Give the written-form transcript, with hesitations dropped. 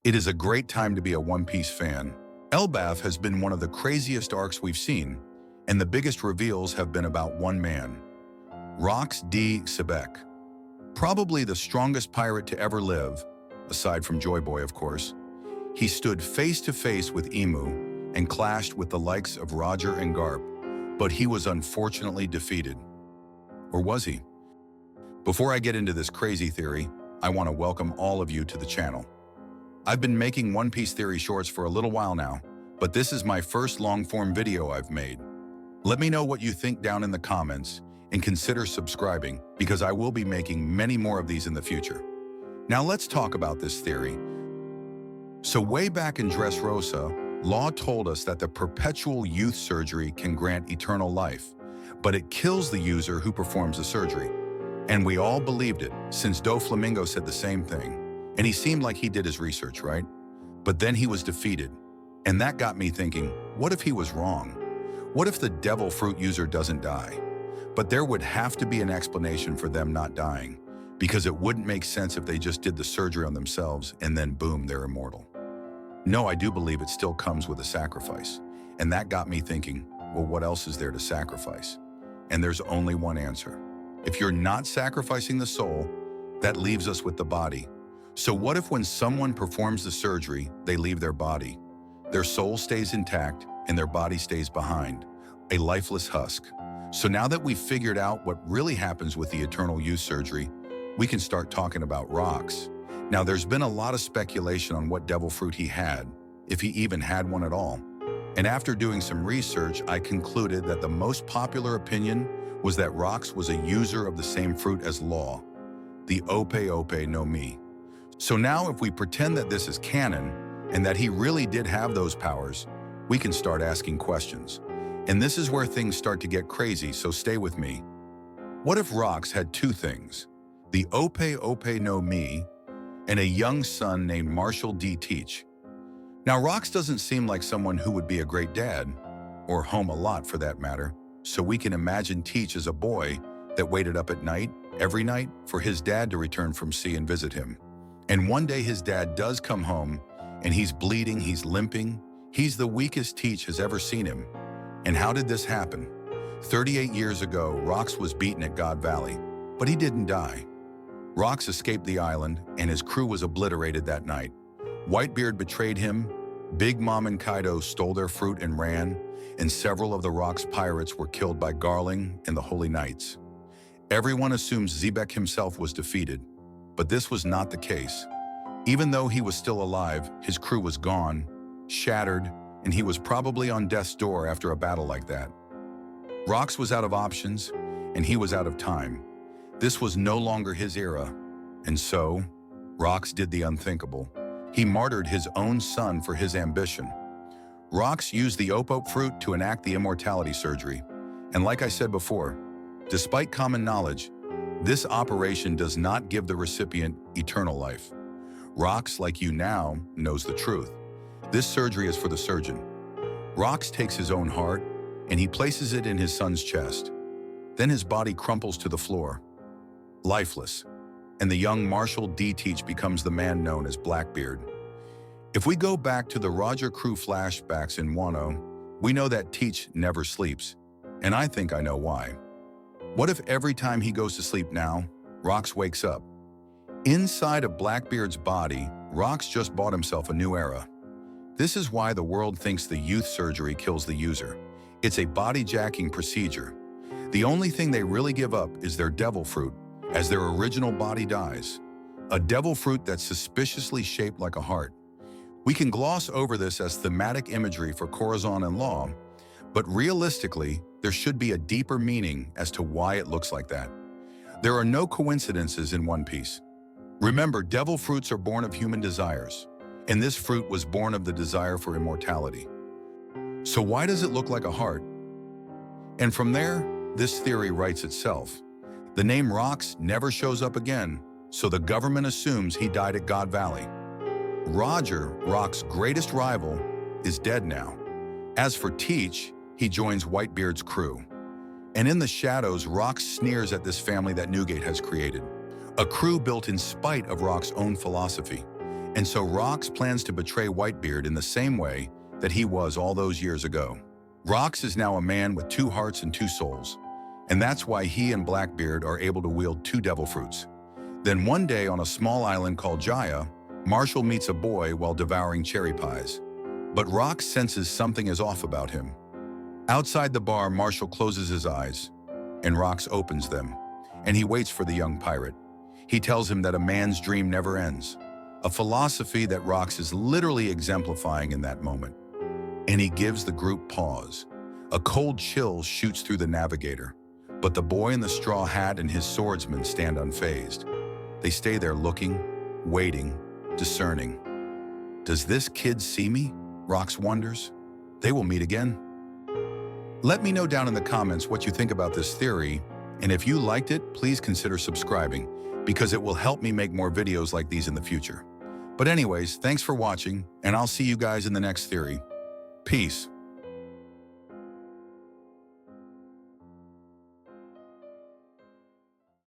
It is a great time to be a One Piece fan. Elbaf has been one of the craziest arcs we've seen, and the biggest reveals have been about one man, Rox D. Xebec. Probably the strongest pirate to ever live, aside from Joy Boy, of course. He stood face to face with Emu and clashed with the likes of Roger and Garp, but he was unfortunately defeated. Or was he? Before I get into this crazy theory, I want to welcome all of you to the channel. I've been making One Piece theory shorts for a little while now, but this is my first long-form video I've made. Let me know what you think down in the comments and consider subscribing because I will be making many more of these in the future. Now let's talk about this theory. So way back in Dressrosa, Law told us that the perpetual youth surgery can grant eternal life, but it kills the user who performs the surgery. And we all believed it, since Doflamingo said the same thing. And he seemed like he did his research, right? But then he was defeated. And that got me thinking, what if he was wrong? What if the devil fruit user doesn't die? But there would have to be an explanation for them not dying, because it wouldn't make sense if they just did the surgery on themselves and then boom, they're immortal. No, I do believe it still comes with a sacrifice. And that got me thinking, well, what else is there to sacrifice? And there's only one answer. If you're not sacrificing the soul, that leaves us with the body. So what if when someone performs the surgery, they leave their body? Their soul stays intact and their body stays behind, a lifeless husk. So now that we've figured out what really happens with the eternal youth surgery, we can start talking about Rox. Now there's been a lot of speculation on what devil fruit he had, if he even had one at all. And after doing some research, I concluded that the most popular opinion was that Rox was a user of the same fruit as Law, the Ope Ope no Mi. So now if we pretend that this is canon and that he really did have those powers, we can start asking questions. And this is where things start to get crazy, so stay with me. What if Rox had two things, the Ope Ope no Mi and a young son named Marshall D. Teach? Now Rox doesn't seem like someone who would be a great dad, or home a lot for that matter, so we can imagine Teach as a boy that waited up at night, every night, for his dad to return from sea and visit him. And one day his dad does come home, and he's bleeding, he's limping. He's the weakest Teach has ever seen him. And how did this happen? 38 years ago, Rox was beaten at God Valley, but he didn't die. Rox escaped the island, and his crew was obliterated that night. Whitebeard betrayed him, Big Mom and Kaido stole their fruit and ran, and several of the Rox pirates were killed by Garling and the Holy Knights. Everyone assumes Xebec himself was defeated, but this was not the case. Even though he was still alive, his crew was gone, shattered, and he was probably on death's door after a battle like that. Rox was out of options, and he was out of time. This was no longer his era, and so, Rox did the unthinkable. He martyred his own son for his ambition. Rox used the Opop fruit to enact the immortality surgery, and like I said before, despite common knowledge, this operation does not give the recipient eternal life. Rox, like you now, knows the truth. This surgery is for the surgeon. Rox takes his own heart, and he places it in his son's chest. Then his body crumples to the floor, lifeless, and the young Marshall D. Teach becomes the man known as Blackbeard. If we go back to the Roger crew flashbacks in Wano, we know that Teach never sleeps, and I think I know why. What if every time he goes to sleep now, Rox wakes up? Inside of Blackbeard's body, Rox just bought himself a new era. This is why the world thinks the youth surgery kills the user. It's a body-jacking procedure. The only thing they really give up is their devil fruit, as their original body dies. A devil fruit that's suspiciously shaped like a heart. We can gloss over this as thematic imagery for Corazon and Law, but realistically, there should be a deeper meaning as to why it looks like that. There are no coincidences in One Piece. Remember, devil fruits are born of human desires, and this fruit was born of the desire for immortality. So why does it look like a heart? And from there, this theory writes itself. The name Rox never shows up again, so the government assumes he died at God Valley. Roger, Rox's greatest rival, is dead now. As for Teach, he joins Whitebeard's crew. And in the shadows, Rox sneers at this family that Newgate has created, a crew built in spite of Rox's own philosophy. And so Rox plans to betray Whitebeard in the same way that he was all those years ago. Rox is now a man with 2 hearts and 2 souls, and that's why he and Blackbeard are able to wield 2 devil fruits. Then one day on a small island called Jaya, Marshall meets a boy while devouring cherry pies. But Rox senses something is off about him. Outside the bar, Marshall closes his eyes, and Rox opens them, and he waits for the young pirate. He tells him that a man's dream never ends, a philosophy that Rox is literally exemplifying in that moment. And he gives the group pause. A cold chill shoots through the navigator, but the boy in the straw hat and his swordsman stand unfazed. They stay there looking, waiting, discerning. Does this kid see me? Rox wonders. They will meet again. Let me know down in the comments what you think about this theory, and if you liked it, please consider subscribing, because it will help me make more videos like these in the future. But anyways, thanks for watching, and I'll see you guys in the next theory. Peace.